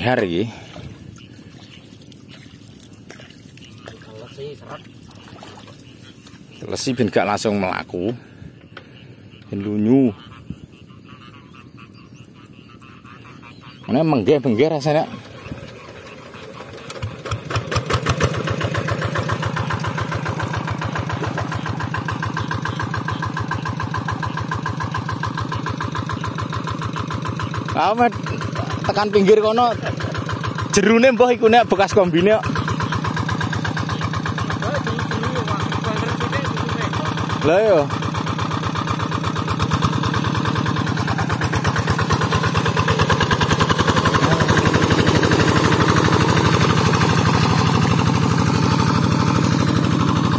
Lehar iki. Telesi ben gak langsung melaku. Ben lunyu. Mana menggeh-menggeh rasanya. Amat tekan pinggir kono jerune mbah iku nek bekas kombine kok. Lah yo.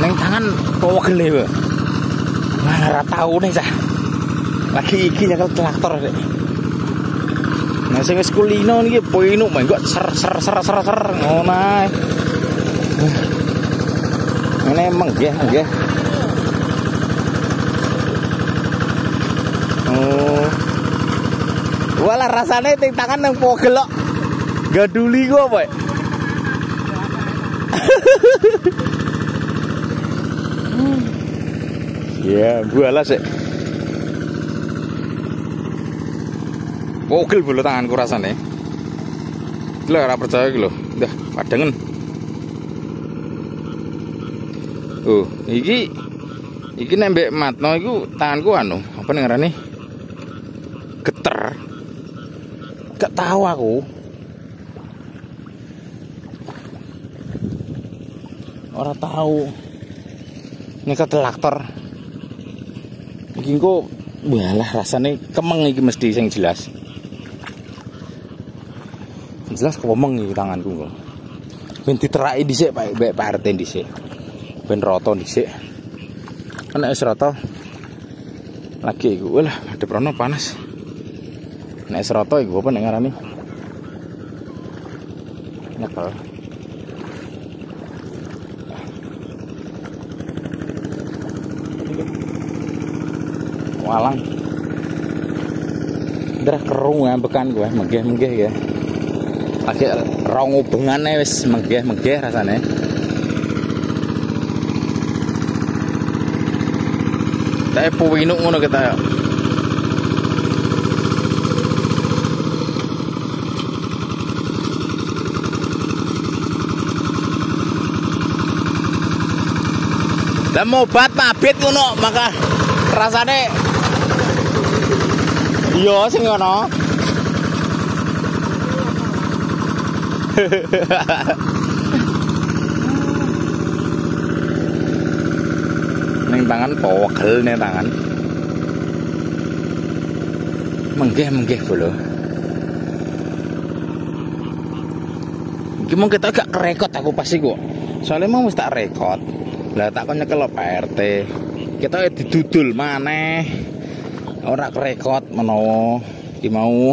Neng tangan powegele wae. Wah, ora tau nih cah. Lagi iki nyekel traktor rek. Nah sing wis kulino niki poinuk mengko ser ngono ae. Ngene menggeh. Oh. Walah rasane ting tangan nang pogel kok. Gaduli ku apa? Ya, bualah sik. Pogel bulu tanganku rasane. Lho ora percaya iki lho. Ndah, padengen. Oh, iki nembek matno iku tanganku anu, apa ngarane? Geter. Gak tahu aku. Ora tahu. Nyekel traktor. Iki engko walah rasane kemeng iki mesti sing jelas. Jelas kemeng iki tanganku kok. Ben diteraki dhisik Pak RT dhisik. Ben roto dhisik. Nek wis roto lagi iku walah madhep rono panas. Nek wis roto iku apa nek ngarani? Nyekel. Walang. Drah kerung ya bekan gue menggeh ya. Lagi rong ubengane wis menggeh rasane. Kayak puwinuk ngono kita ya. Lah mobat mabit ngono maka rasane iya sing ngono. Ning tangan pogel nih tangan. Menggeh bolo. Iki mung kita gak kerekot aku pasti kok. Soalnya mau mesti tak rekot. Lah tak kon nyekel Pak RT. Kita didudul maneh. Ora kerekot menawa iki mau.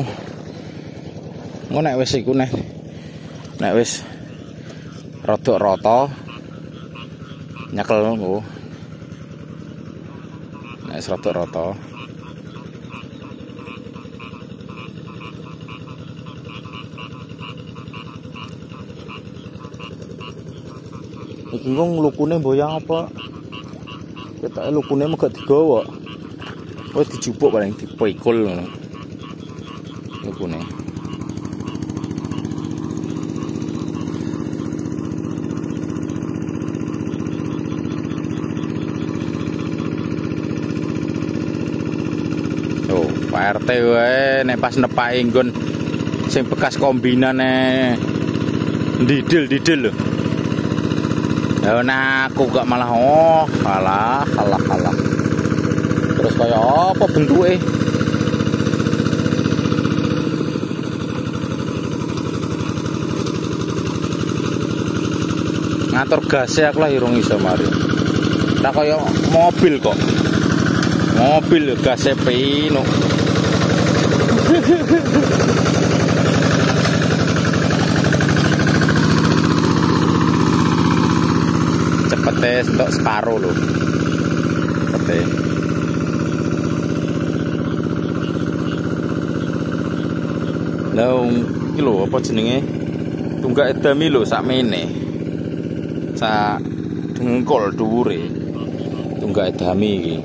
Engko nek wis iku nek wis rodok rata nyekel engko. Nek wis rodok rata. Iki ngong lukune mboyang apa? Ketok lukune megak digawa. Wis dijupuk paling dipikul ngono. Lukune. Oh, Pak RT wae nek pas nepaki nggon sing bekas kombinane didil lho. Ya nah aku gak malah kalah. Terus kaya apa bentuke? Ngatur gasnya aku lah irung iso mari. Nah kaya mobil kok. Mobil gasnya pino. Cepete untuk separuh loh. Cepete. Lalu iki lho apa jenenge? Tunggak edami lho sakmene. Sak dengkul dhuwure. Tunggak edami iki.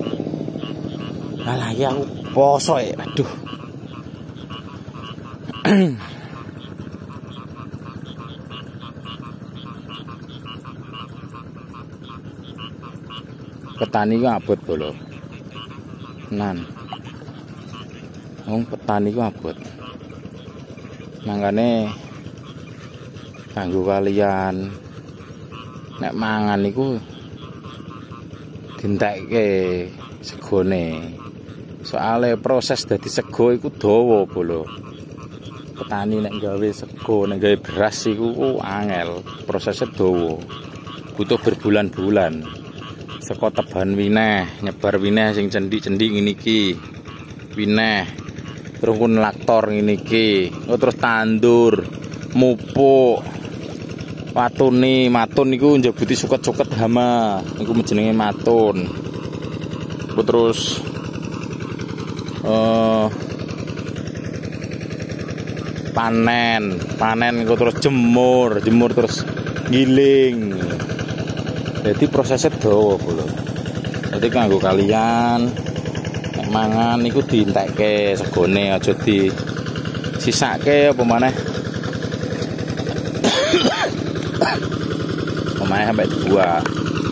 Alah ya aku poso ya. Aduh. Petani ku abot bolo. Nan. Wong petani ku abot. Mangkane kanggo kalian nek mangan iku dintekke segone. Soale proses dadi sego iku dawa bolo. Petani nek gawe sego, nek gawe beras iku angel, prosesnya dawa. Butuh berbulan-bulan. Saka teban wineh, nyebar wineh sing cendik-cendik ngene iki. Wineh. Terus laktor ngene iki. Terus tandur, mupuk. Watune, matun niku njabuti suket-suket hama. Niku jenenge matun. Terus panen niku terus jemur terus giling. Jadi prosesnya dawa lho. Jadi kanggo kalian nek mangan niku dientekke segone aja disisake apa maneh. Pemain sampai 2.